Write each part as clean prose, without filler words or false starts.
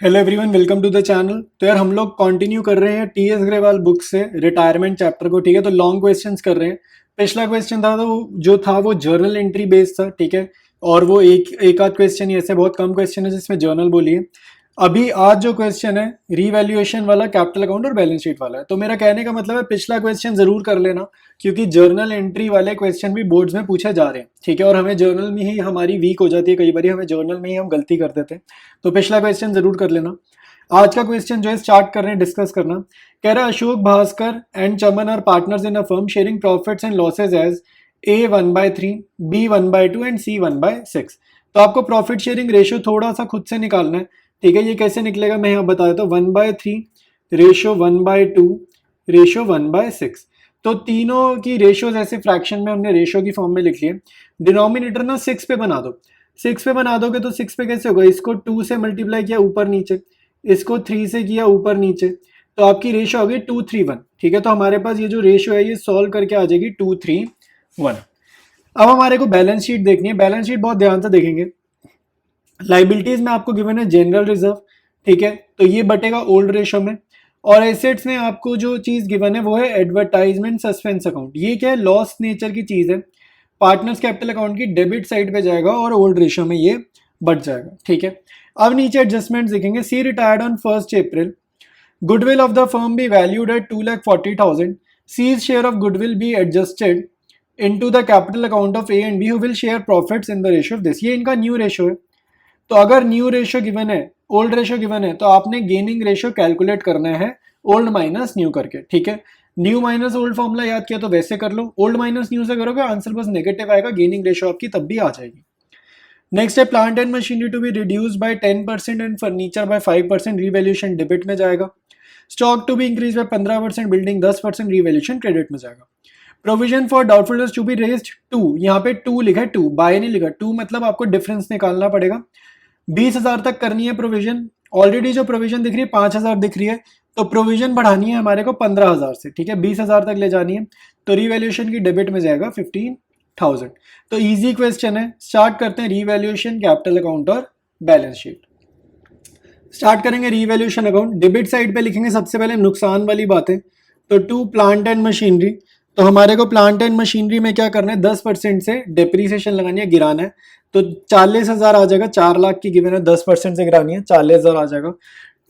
Hello everyone, welcome to the channel. तो यार हम लोग कंटिन्यू कर रहे हैं टी एस ग्रेवाल बुक से रिटायरमेंट चैप्टर को। ठीक है, तो लॉन्ग क्वेश्चंस कर रहे हैं। पिछला क्वेश्चन था तो जो था वो जर्नल एंट्री बेस्ड था। ठीक है, और वो एक आध क्वेश्चन ही, ऐसे बहुत कम क्वेश्चन है जिसमें जर्नल बोली है। अभी आज जो क्वेश्चन है रीवैल्यूएशन वाला, कैपिटल अकाउंट और बैलेंस शीट वाला है। तो मेरा कहने का मतलब है पिछला क्वेश्चन जरूर कर लेना, क्योंकि जर्नल एंट्री वाले क्वेश्चन भी बोर्ड्स में पूछे जा रहे हैं। ठीक है, और हमें जर्नल में ही हमारी वीक हो जाती है, कई बार हमें जर्नल में ही हम गलती कर देते हैं। तो पिछला क्वेश्चन जरूर कर लेना। आज का क्वेश्चन जो है स्टार्ट कर रहे हैं डिस्कस करना। कह रहा है Ashok Bhaskar and Chaman are partners in a firm sharing profits and losses as A1/3, B1/2 and C1/6। तो आपको प्रॉफिट शेयरिंग रेशियो थोड़ा सा खुद से निकालना है। ठीक है, ये कैसे निकलेगा मैं यहाँ बता देता हूँ। 1/3 रेशियो 1/2 रेशियो 1/6। तो तीनों की रेशियोज ऐसे फ्रैक्शन में हमने रेशियो की फॉर्म में लिख लिए। डिनोमिनेटर ना 6 पे बना दो। 6 पे बना दोगे तो 6 पे कैसे होगा, इसको 2 से मल्टीप्लाई किया ऊपर नीचे, इसको 3 से किया ऊपर नीचे, तो आपकी रेशियो हो गई 2:3:1। ठीक है, तो हमारे पास ये जो रेशियो है ये सॉल्व करके आ जाएगी 2:3:1। अब हमारे को बैलेंस शीट देखनी है। बैलेंस शीट बहुत ध्यान से देखेंगे। लाइबिलिटीज में आपको गिवन है जनरल रिजर्व। ठीक है, तो ये बटेगा ओल्ड रेशियो में। और एसेट्स में आपको जो चीज गिवन है वो है एडवर्टाइजमेंट सस्पेंस अकाउंट। ये क्या है, लॉस नेचर की चीज है। पार्टनर्स कैपिटल अकाउंट की डेबिट साइड पे जाएगा और ओल्ड रेशियो में ये बढ़ जाएगा। ठीक है, अब नीचे एडजस्टमेंट देखेंगे। C retired on 1st April, goodwill of the firm be valued at 2,40,000। C's share of goodwill be adjusted into the capital account of A and B who will share profits in the ratio of this. ये इनका new ratio है। तो अगर new ratio given है, old ratio given है, तो आपने gaining ratio calculate करना है ओल्ड माइनस न्यू करके। ठीक है, न्यू माइनस ओल्ड फॉर्मूला याद किया तो वैसे कर लो, ओल्ड माइनस न्यू से करोगे आंसर बस नेगेटिव आएगा, गेनिंग रेशियो आपकी तब भी आ जाएगी। नेक्स्ट है plant and machinery to be reduce by 10% and furniture by 5%, revaluation debit में जाएगा। Stock to be increase by 15%, building 10%, revaluation credit में जाएगा। Provision for doubtful debts to be raised 2, यहाँ पे 2 लिखा है, 2 बाय नहीं लिखा। 2 मतलब आपको डिफरेंस निकालना पड़ेगा। 20,000 तक करनी है प्रोविजन। ऑलरेडी जो प्रोविजन दिख रही है 5,000 दिख रही है, तो प्रोविजन बढ़ानी है हमारे को 15,000 से। ठीक है, 20,000 तक ले जानी है, तो रीवैल्यूएशन की डेबिट में जाएगा 15,000। तो इजी क्वेश्चन है। स्टार्ट करते हैं रीवैल्यूएशन, कैपिटल अकाउंट और बैलेंस शीट। स्टार्ट करेंगे रीवैल्यूएशन अकाउंट। डेबिट साइड पे लिखेंगे सबसे पहले नुकसान वाली बातें। तो टू प्लांट एंड मशीनरी, तो हमारे को प्लांट एंड मशीनरी में क्या करना है, 10% से डेप्रीसिएशन लगानी है, गिराना है। तो 40,000 आ जाएगा, 4 लाख की गिवन है, 10% से गिरानी है, 40,000 आ जाएगा।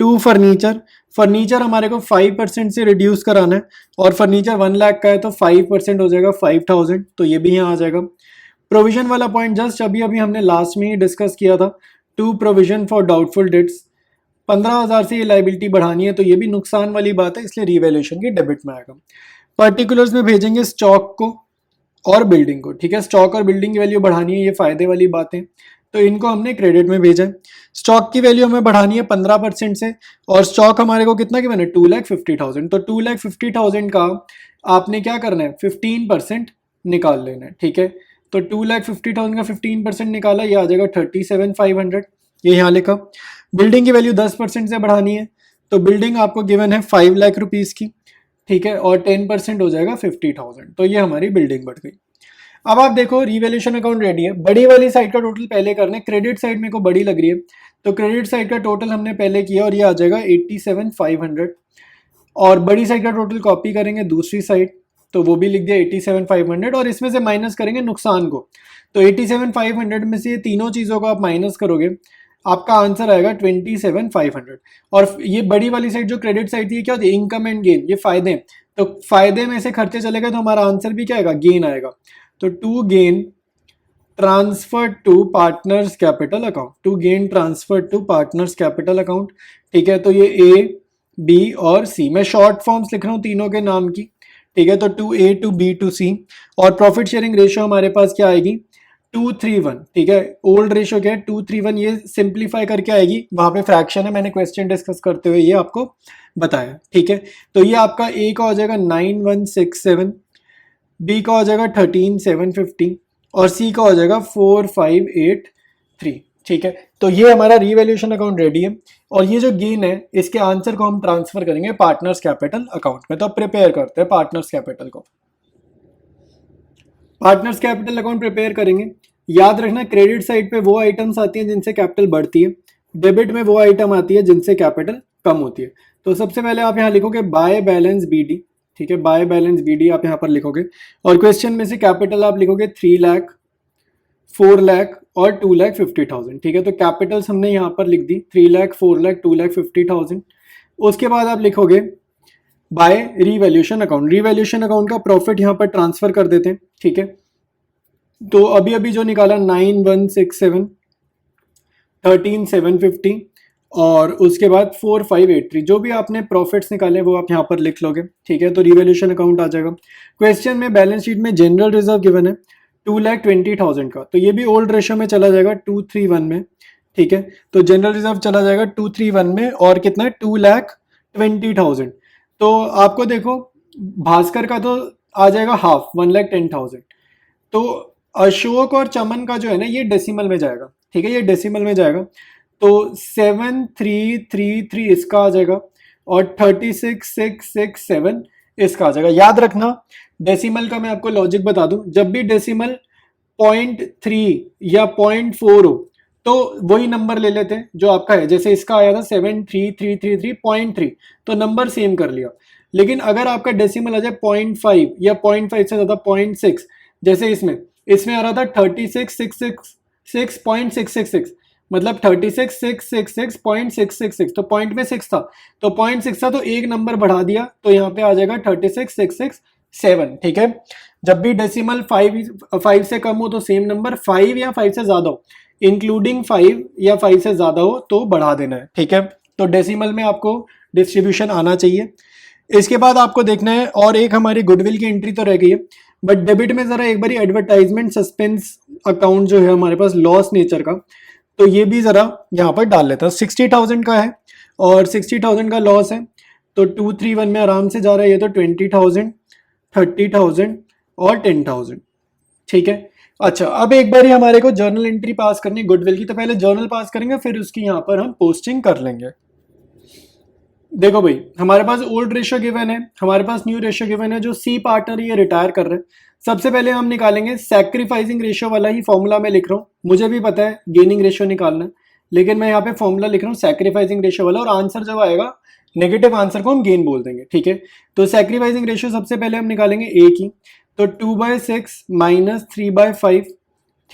टू फर्नीचर, फर्नीचर हमारे को 5% से रिड्यूस कराना है, और फर्नीचर 1 लाख का है तो 5% हो जाएगा 5,000, तो ये भी यहाँ आ जाएगा। प्रोविजन वाला पॉइंट जस्ट अभी अभी हमने लास्ट में ही डिस्कस किया था। To provision for doubtful debts, 15,000 से ये लाइबिलिटी बढ़ानी है, तो ये भी नुकसान वाली बात है, इसलिए रीवैल्यूएशन की डेबिट में आएगा। पर्टिकुलर्स में भेजेंगे स्टॉक को और बिल्डिंग को। ठीक है, स्टॉक और बिल्डिंग की वैल्यू बढ़ानी है, ये फायदे वाली बात है, तो इनको हमने क्रेडिट में भेजा है। स्टॉक की वैल्यू हमें बढ़ानी है 15% से, और स्टॉक हमारे को कितना गिवन है, 2,50,000। तो 2,50,000 का आपने क्या करना है, 15% निकाल लेना है। ठीक है, तो 2,50,000 का 15% निकाला, ये आ जाएगा 37,500, ये यहाँ लिखा। बिल्डिंग की वैल्यू 10% से बढ़ानी है, तो बिल्डिंग आपको गिवन है 5 लाख रुपीज की। ठीक है, और 10% हो जाएगा 50,000, तो ये हमारी बिल्डिंग बढ़ गई। अब आप देखो रिवैल्यूएशन अकाउंट रेडी है। बड़ी वाली साइड का टोटल पहले करना है। क्रेडिट साइड मेरे को बड़ी लग रही है, तो क्रेडिट साइड का टोटल हमने पहले किया और ये आ जाएगा 87,500। और बड़ी साइड का टोटल कॉपी करेंगे दूसरी साइड, तो वो भी लिख दिया 87,500, और इसमें से माइनस करेंगे नुकसान को। तो 87,500 में से ये तीनों चीज़ों को आप माइनस करोगे, आपका आंसर आएगा 27,500। और ये बड़ी वाली साइड जो क्रेडिट साइड थी, क्या होती है, इनकम एंड गेन, ये फायदे। तो फायदे में से खर्चे चले गए तो हमारा आंसर भी क्या आएगा, गेन आएगा। तो to gain transfer to partners capital account, to gain transfer to partners capital account. ठीक है, तो ये ए बी और सी, मैं शॉर्ट फॉर्म्स लिख रहा हूँ तीनों के नाम की। ठीक है, तो 2A to B to C। और प्रॉफिट शेयरिंग रेशियो हमारे पास क्या आएगी, 2:3:1। ठीक है, ओल्ड रेशियो क्या है, 2:3:1, ये सिंप्लीफाई करके आएगी, वहां पे फ्रैक्शन है, मैंने क्वेश्चन डिस्कस करते हुए ये आपको बताया। ठीक है, तो ये आपका ए का हो जाएगा 9,167, बी का हो जाएगा 13,750, और सी का हो जाएगा 4,583। ठीक है, तो ये हमारा रीवैल्यूएशन अकाउंट रेडी है, और ये जो गेन है इसके आंसर को हम ट्रांसफर करेंगे पार्टनर्स कैपिटल अकाउंट में। तो अब प्रिपेयर करते हैं पार्टनर्स कैपिटल को। पार्टनर्स कैपिटल अकाउंट प्रिपेयर करेंगे। याद रखना क्रेडिट साइड पे वो आइटम्स आती हैं जिनसे कैपिटल बढ़ती है। डेबिट में वो आइटम आती है जिनसे कैपिटल कम होती है। तो सबसे पहले आप यहाँ लिखोगे बाय बैलेंस बीडी, ठीक है, बाय बैलेंस बीडी आप यहाँ पर लिखोगे और क्वेश्चन में से कैपिटल आप लिखोगे 3 लाख, 4 लाख और 2,50,000, ठीक है। तो कैपिटल्स हमने यहाँ पर लिख दी 3 लाख, 4 लाख, 2,50,000। उसके बाद आप लिखोगे by revaluation account, revaluation account का प्रॉफिट यहाँ पर ट्रांसफर कर देते हैं, ठीक है। तो अभी अभी जो निकाला 9167, 13,750 और उसके बाद 4,583, जो भी आपने प्रॉफिट्स निकाले वो आप यहाँ पर लिख लोगे, ठीक है। तो रिवैल्यूएशन अकाउंट आ जाएगा। क्वेश्चन में बैलेंस शीट में जनरल रिजर्व गिवन है 2,20,000 का, तो ये भी ओल्ड रेशियो में चला जाएगा 231 में, ठीक है। तो जनरल रिजर्व चला जाएगा 231 में और कितना है 2,20,000। तो आपको देखो भास्कर का तो आ जाएगा हाफ 1,10,000। तो अशोक और चमन का जो है ना ये डेसिमल में जाएगा, ठीक है, ये डेसिमल में जाएगा। तो 7,333 इसका आ जाएगा और 36,667 इसका आ जाएगा। याद रखना डेसिमल का मैं आपको लॉजिक बता दूं, जब भी डेसिमल 0.3 या 0.4 हो तो वही नंबर ले लेते हैं जो आपका है। जैसे इसका आया था 7,333.3, तो नंबर सेम कर लिया। लेकिन अगर आपका डेसिमल आ जाए 0.5 या 0.5 से ज्यादा 0.6, जैसे इसमें आ रहा था 36,666.666, मतलब 36,666.666, तो पॉइंट में 6 था, तो 0.6 था तो एक नंबर बढ़ा दिया, तो यहाँ पे आ जाएगा 36,667, ठीक है। जब भी डेसिमल 5 से कम हो तो सेम नंबर, 5 या 5 से ज्यादा हो, इंक्लूडिंग 5 या 5 से ज्यादा हो तो बढ़ा देना है, ठीक है। तो डेसिमल में आपको डिस्ट्रीब्यूशन आना चाहिए। इसके बाद आपको देखना है, और एक हमारी गुडविल की एंट्री तो रह गई है, बट डेबिट में जरा एक बारी एडवर्टाइजमेंट सस्पेंस अकाउंट जो है हमारे पास लॉस नेचर का, तो ये भी जरा यहाँ पर डाल लेता है। 60,000 का है और 60,000 का लॉस है, तो 231 में आराम से जा रहा है ये, तो 20,000, 30,000 और 10,000, ठीक है। अच्छा, अब एक बार हमारे को जर्नल एंट्री पास करनी है गुडविल की, तो पहले जर्नल पास करेंगे फिर उसकी यहाँ पर हम पोस्टिंग कर लेंगे। देखो भाई, हमारे पास ओल्ड रेशियो गिवन है, हमारे पास न्यू रेशियो गिवन है। जो सी पार्टनर ये रिटायर कर रहे हैं, सबसे पहले हम निकालेंगे सैक्रिफाइसिंग रेशियो वाला ही फॉर्मूला मैं लिख रहा हूँ। मुझे भी पता है गेनिंग रेशियो निकालना है, लेकिन मैं यहाँ पे फॉर्मूला लिख रहा हूँ सैक्रिफाइसिंग रेशियो वाला, और आंसर जब आएगा नेगेटिव आंसर को हम गेन बोल देंगे, ठीक है। तो सैक्रिफाइसिंग रेशियो सबसे पहले हम निकालेंगे ए की, तो 2/6 माइनस 3/5,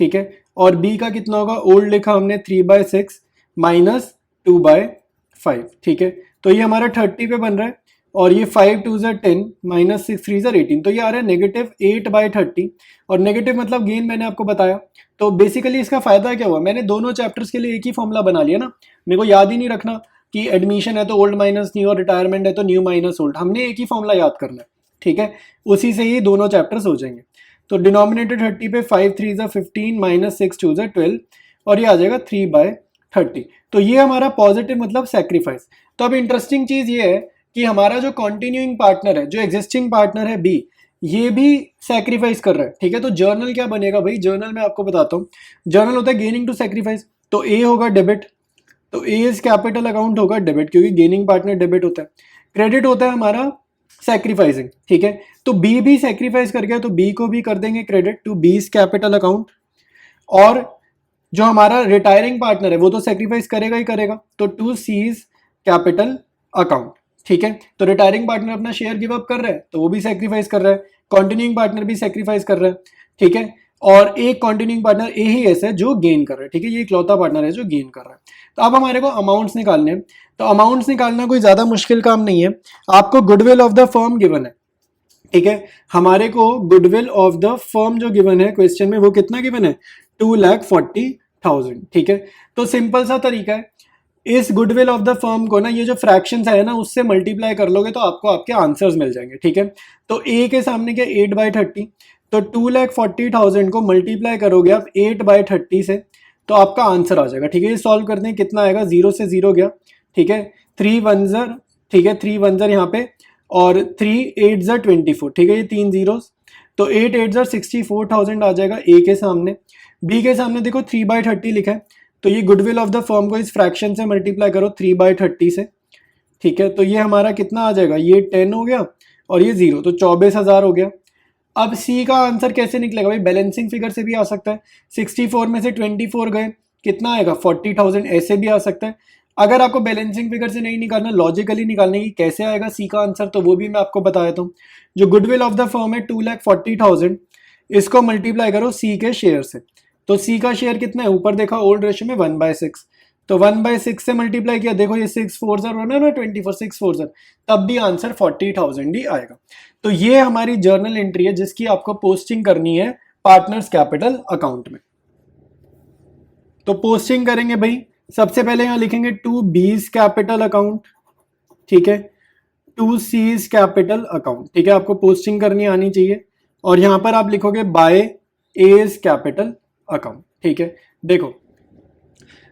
ठीक है। और बी का कितना होगा, ओल्ड लिखा हमने 3/6 माइनस 2/5, ठीक है। तो ये हमारा 30 पे बन रहा है, और ये 5 2 10 माइनस 6 3 18, तो ये आ रहा है -8/30। और नेगेटिव मतलब गेन मैंने आपको बताया। तो बेसिकली इसका फायदा क्या हुआ, मैंने दोनों चैप्टर्स के लिए एक ही फॉर्मूला बना लिया ना। मेरे को याद ही नहीं रखना कि एडमिशन है तो ओल्ड माइनस न्यू और रिटायरमेंट है तो न्यू माइनस ओल्ड, हमने एक ही फॉर्मूला याद करना है, ठीक है। उसी से ही दोनों चैप्टर्स हो जाएंगे। तो डिनोमिनेटर 30 पे 5 3 15 माइनस 6 2 12, और ये आ जाएगा 3/30। तो ये हमारा पॉजिटिव मतलब सैक्रिफाइस। तो अब इंटरेस्टिंग चीज ये है कि हमारा जो कॉन्टिन्यूइंग पार्टनर है, जो एग्जिस्टिंग पार्टनर है बी, ये भी सैक्रिफाइस कर रहा है, ठीक है। तो जर्नल क्या बनेगा भाई, जर्नल में आपको बताता हूँ। जर्नल होता है गेनिंग टू सैक्रिफाइस, तो ए होगा डेबिट, तो ए इज कैपिटल अकाउंट होगा डेबिट, क्योंकि गेनिंग पार्टनर डेबिट होता है। क्रेडिट होता है हमारा सैक्रिफाइसिंग, ठीक है। तो बी भी सैक्रिफाइस कर गया, तो बी को भी कर देंगे credit to B's capital account. और जो हमारा रिटायरिंग पार्टनर है वो तो सैक्रिफाइस करेगा ही करेगा, तो टू सीज कैपिटल अकाउंट, ठीक है। तो रिटायरिंग पार्टनर अपना शेयर गिव अप कर रहा है तो वो भी सैक्रिफाइस कर रहा है, कॉन्टिन्यूइंग पार्टनर भी सैक्रिफाइस कर रहा है, ठीक है। और एक कॉन्टिन्यूइंग पार्टनर ए ही ऐसा है जो गेन कर रहा है, ठीक है। ये इकलौता पार्टनर है जो गेन कर रहा है। तो अब हमारे को अमाउंट्स निकालने हैं, तो अमाउंट्स निकालना कोई ज्यादा मुश्किल काम नहीं है। आपको goodwill of the firm given है, ठीक है। हमारे को गुडविल ऑफ द फर्म जो गिवन है क्वेश्चन में, वो कितना गिवन है, 2,40,000, ठीक है। तो सिंपल सा तरीका है, इस गुडविल ऑफ द फर्म को ना, ये जो फ्रैक्शंस है ना उससे मल्टीप्लाई कर लोगे तो आपको आपके आंसर्स मिल जाएंगे, ठीक है। तो ए के सामने क्या 8/30, तो 2,40,000 को मल्टीप्लाई करोगे आप 8/30 से, तो आपका आंसर आ जाएगा, ठीक है। ये सॉल्व करते हैं, कितना आएगा, 0 से 0 गया, ठीक है। 3 1 ज़र, ठीक है, 3 1 ज़र यहाँ पे, और 3 8 ज़र 24, ठीक है, ये 3 जीरोस, तो 8 8 ज़र 64,000 आ जाएगा ए के सामने। बी के सामने देखो 3/30 लिखा है, तो ये गुडविल ऑफ द फर्म को इस फ्रैक्शन से मल्टीप्लाई करो 3/30 से, ठीक है। तो ये हमारा कितना आ जाएगा, ये 10 हो गया और ये 0, तो 24,000 हो गया। अब सी का आंसर कैसे निकलेगा भाई, बैलेंसिंग फिगर से भी आ सकता है। 64 में से 24 गए कितना आएगा 40,000, ऐसे भी आ सकता है। अगर आपको बैलेंसिंग फिगर से नहीं निकालना, लॉजिकली निकालने की कैसे आएगा सी का आंसर, तो वो भी मैं आपको बता देता हूँ। जो गुडविल ऑफ द फर्म है 2,40,000, इसको मल्टीप्लाई करो सी के शेयर से। तो सी का शेयर कितना है, ऊपर देखा ओल्ड रेशियो में 1/6, तो 1/6 से मल्टीप्लाई किया, देखो ये 6 4 ज़र होना ना 24, 6 4 ज़र, तब भी आंसर 40,000 ही आएगा। तो ये हमारी जर्नल एंट्री है जिसकी आपको पोस्टिंग करनी है पार्टनर्स कैपिटल अकाउंट में। तो पोस्टिंग करेंगे भाई, सबसे पहले यहां लिखेंगे टू बीज कैपिटल अकाउंट, ठीक है, टू सीज कैपिटल अकाउंट, ठीक है, आपको पोस्टिंग करनी आनी चाहिए। और यहां पर आप लिखोगे बाय एज कैपिटल अकाउंट, ठीक है। देखो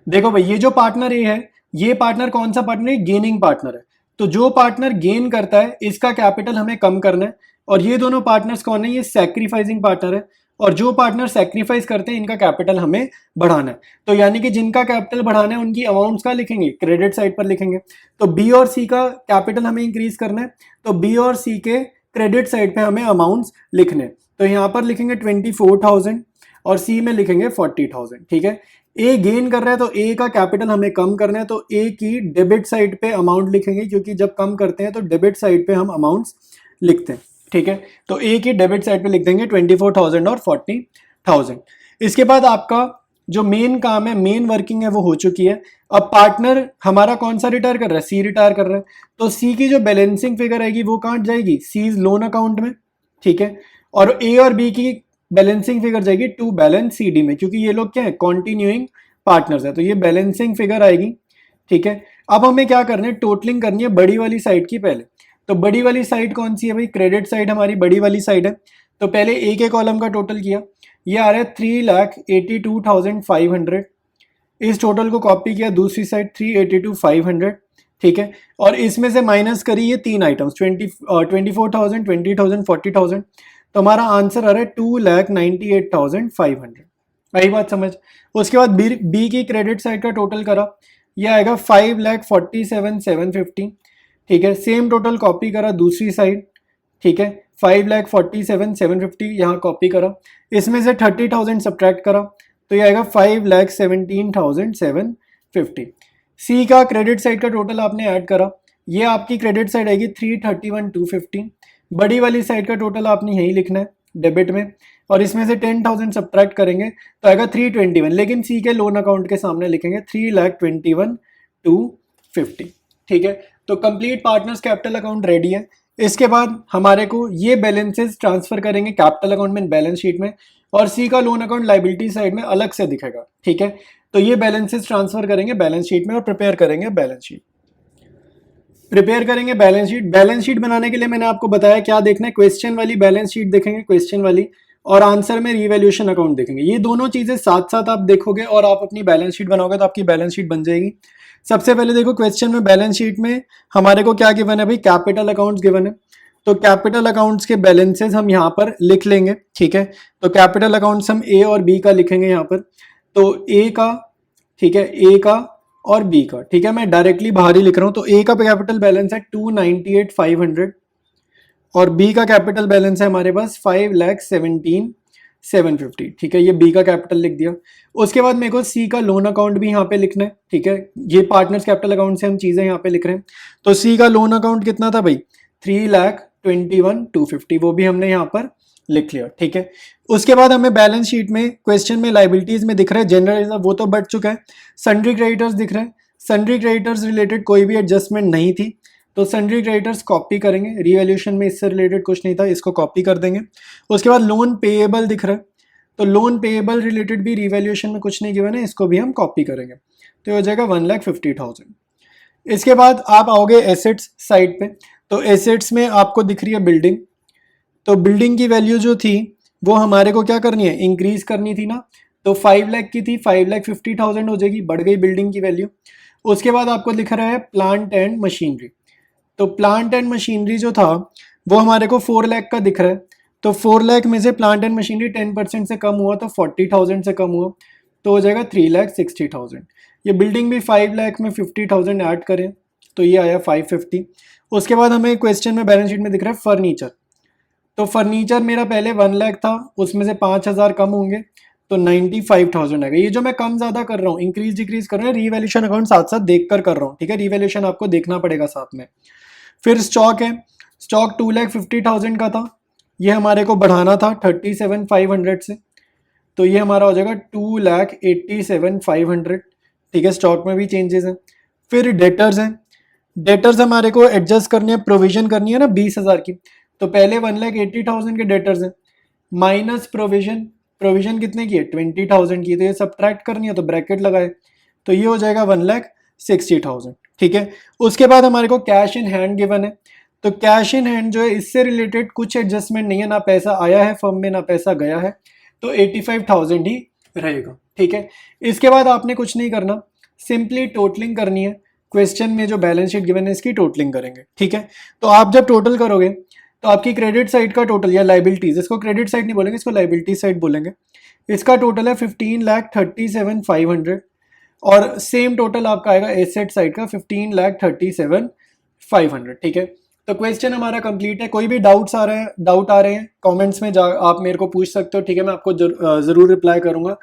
देखो भाई, ये जो पार्टनर ए है, ये पार्टनर कौन सा पार्टनर है, गेनिंग पार्टनर है। तो जो पार्टनर गेन करता है इसका कैपिटल हमें कम करना है। और ये दोनों पार्टनर्स कौन है, ये सैक्रिफाइसिंग पार्टनर है। और जो पार्टनर सैक्रिफाइस करते हैं इनका कैपिटल हमें बढ़ाना है। तो यानी कि जिनका कैपिटल बढ़ाना है उनकी अमाउंट्स का लिखेंगे, क्रेडिट साइड पर लिखेंगे। तो बी और सी का कैपिटल हमें इंक्रीज करना है, तो बी और सी के क्रेडिट साइड पे हमें अमाउंट्स लिखने। तो यहाँ पर लिखेंगे 24,000 और सी में लिखेंगे 40,000, ठीक है। ए गेन कर रहा है तो ए का कैपिटल हमें कम करना है, तो ए की डेबिट साइड पे अमाउंट लिखेंगे, क्योंकि जब कम करते हैं तो डेबिट साइड पे हम अमाउंट्स लिखते हैं, ठीक है। तो ए की डेबिट साइड पे लिख देंगे 24,000 और 40,000। इसके बाद आपका जो मेन काम है, मेन वर्किंग है, वो हो चुकी है। अब पार्टनर हमारा कौन सा रिटायर कर रहा है, सी रिटायर कर रहा है। तो सी की जो बैलेंसिंग फिगर आएगी वो कहाँ जाएगी, सीज लोन अकाउंट में, ठीक है। और ए और बी की बैलेंसिंग फिगर जाएगी टू बैलेंस सी डी में, क्योंकि ये लोग क्या है, कॉन्टिन्यूइंग पार्टनर्स है, तो ये बैलेंसिंग फिगर आएगी, ठीक है। अब हमें क्या करना है, टोटलिंग करनी है बड़ी वाली साइड की पहले। तो बड़ी वाली साइड कौन सी है भाई, क्रेडिट साइड हमारी बड़ी वाली साइड है। तो पहले ए के कॉलम का टोटल किया, ये आ रहा है 3,82,500। इस टोटल को कॉपी किया दूसरी साइड 3,82,500, ठीक है। और इसमें से माइनस करी ये तीन आइटम्स 24,000, 20,000, 40,000। तो हमारा आंसर आ रहा है 2,98,500। आई बात समझ। उसके बाद बी की क्रेडिट साइड का टोटल करा, ये आएगा 5,47,750, ठीक है। सेम टोटल कॉपी करा दूसरी साइड, ठीक है, 5,47,750 यहाँ कॉपी करा। इसमें से 30,000 सब्ट्रैक्ट करा, तो ये आएगा 5,17,750। सी का क्रेडिट साइड का टोटल आपने ऐड करा, ये आपकी क्रेडिट साइड आएगी 331,250। बड़ी वाली साइड का टोटल आपने यही लिखना है डेबिट में, और इसमें से 10,000 सब्ट्रैक्ट करेंगे तो आएगा 321। लेकिन सी के लोन अकाउंट के सामने लिखेंगे 3,21,250, ठीक है। तो complete partners capital account ready है। इसके बाद हमारे को ये बैलेंसेस ट्रांसफर करेंगे कैपिटल अकाउंट में, बैलेंस शीट में, और सी का लोन अकाउंट लाइबिलिटी साइड में अलग से दिखेगा, ठीक है। तो ये बैलेंसेस ट्रांसफर करेंगे बैलेंस शीट में और प्रिपेयर करेंगे बैलेंस शीट। बैलेंस शीट बनाने के लिए मैंने आपको बताया क्या देखना है, क्वेश्चन वाली बैलेंस शीट देखेंगे, क्वेश्चन वाली, और आंसर में रिवैल्यूएशन अकाउंट देखेंगे। ये दोनों चीजें साथ साथ आप देखोगे और आप अपनी बैलेंस शीट बनाओगे तो आपकी बैलेंस शीट बन जाएगी। सबसे पहले देखो क्वेश्चन में, बैलेंस शीट में हमारे को क्या गिवन है भाई, कैपिटल अकाउंट्स गिवन है। तो कैपिटल अकाउंट्स के बैलेंसेस हम यहाँ पर लिख लेंगे, ठीक है। तो कैपिटल अकाउंट्स हम ए और बी का लिखेंगे यहाँ पर। तो ए का, ठीक है, ए का और बी का, ठीक है, मैं डायरेक्टली बाहर ही लिख रहा हूँ। तो ए का कैपिटल बैलेंस है 298,500 और बी का कैपिटल बैलेंस है हमारे पास 5,17,750, ठीक है। ये बी का कैपिटल लिख दिया। उसके बाद मेरे को सी का लोन अकाउंट भी यहाँ पे लिखना है, ठीक है। ये पार्टनर्स कैपिटल अकाउंट से हम चीजें यहाँ पे लिख रहे हैं। तो सी का लोन अकाउंट कितना था भाई, 3,21,250, वो भी हमने यहाँ पर लिख लिया, ठीक है। उसके बाद हमें बैलेंस शीट में, क्वेश्चन में लाइबिलिटीज में दिख रहा है जनरल रिजर्व, वो तो बढ़ चुका है। सन्ड्री क्रेडिटर्स दिख रहे हैं, सन्ड्री क्रेडिटर्स रिलेटेड कोई भी एडजस्टमेंट नहीं थी, तो सन्ड्री क्रेडिटर्स कॉपी करेंगे। रिवैल्यूएशन में इससे रिलेटेड कुछ नहीं था, इसको कॉपी कर देंगे। उसके बाद लोन पेएबल दिख रहा है, तो लोन पेएबल रिलेटेड भी रिवैल्यूएशन में कुछ नहीं गिवन है, इसको भी हम कॉपी करेंगे, तो हो जाएगा 1,50,000। इसके बाद आप आओगे एसेट्स साइड पे। तो एसेट्स में आपको दिख रही है बिल्डिंग। तो बिल्डिंग की वैल्यू जो थी वो हमारे को क्या करनी है, इंक्रीज करनी थी ना। तो 5 लाख की थी, 5,50,000 हो जाएगी, बढ़ गई बिल्डिंग की वैल्यू। उसके बाद आपको लिख रहा है प्लांट एंड मशीनरी। तो प्लांट एंड मशीनरी जो था वो हमारे को 4 लाख का दिख रहा है। तो 4 लाख में से प्लांट एंड मशीनरी 10% से कम हुआ, तो 40,000 से कम हुआ, तो हो जाएगा 3,60,000। ये बिल्डिंग भी 5 लाख में 50,000 ऐड करें तो ये आया 550। उसके बाद हमें क्वेश्चन में बैलेंस शीट में दिख रहा है फर्नीचर। तो फर्नीचर मेरा पहले 1 लाख था, उसमें से 5,000 कम होंगे, तो 95,000 आएगा। ये जो मैं कम ज्यादा कर रहा हूँ, इंक्रीज डिक्रीज कर रहा हूँ, रिवैल्यूएशन अकाउंट साथ साथ देख कर रहा हूँ, ठीक है, रिवैल्यूएशन आपको देखना पड़ेगा साथ में। फिर स्टॉक है, स्टॉक 2,50,000 का था, ये हमारे को बढ़ाना था 37,500 से, तो ये हमारा हो जाएगा 2,87,500, ठीक है, स्टॉक में भी चेंजेस हैं। फिर डेटर्स हैं, डेटर्स हमारे को एडजस्ट करनी है, प्रोविजन करनी है ना 20,000 की, तो पहले 1,80,000 के डेटर्स हैं, माइनस प्रोविजन, प्रोविजन कितने की है 20,000 की, तो ये सब्ट्रैक्ट करनी है तो ब्रैकेट लगाए, तो ये हो जाएगा 1,60,000, ठीक है। उसके बाद हमारे को कैश इन हैंड गिवन है, तो कैश इन हैंड जो है इससे रिलेटेड कुछ एडजस्टमेंट नहीं है, ना पैसा आया है फर्म में ना पैसा गया है, तो 85,000 ही रहेगा, ठीक है। इसके बाद आपने कुछ नहीं करना, सिंपली टोटलिंग करनी है, क्वेश्चन में जो बैलेंस शीट गिवन है इसकी टोटलिंग करेंगे, ठीक है। तो आप जब टोटल करोगे तो आपकी क्रेडिट साइड का टोटल या लाइबिलिटीज, इसको क्रेडिट साइड नहीं बोलेंगे, इसको लाइबिलिटी साइड बोलेंगे, इसका टोटल है 15,37,500, और सेम टोटल आपका आएगा एसेट साइड का 15,37,500, ठीक है। तो क्वेश्चन हमारा कंप्लीट है। कोई भी डाउट आ रहे हैं कमेंट्स में आप मेरे को पूछ सकते हो, ठीक है, मैं आपको जरूर रिप्लाई करूंगा।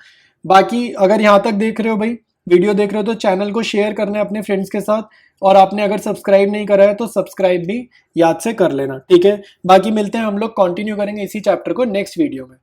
बाकी अगर यहाँ तक देख रहे हो भाई, वीडियो देख रहे हो, तो चैनल को शेयर करना है अपने फ्रेंड्स के साथ, और आपने अगर सब्सक्राइब नहीं करा है तो सब्सक्राइब भी याद से कर लेना, ठीक है। बाकी मिलते हैं, हम लोग कंटिन्यू करेंगे इसी चैप्टर को नेक्स्ट वीडियो में।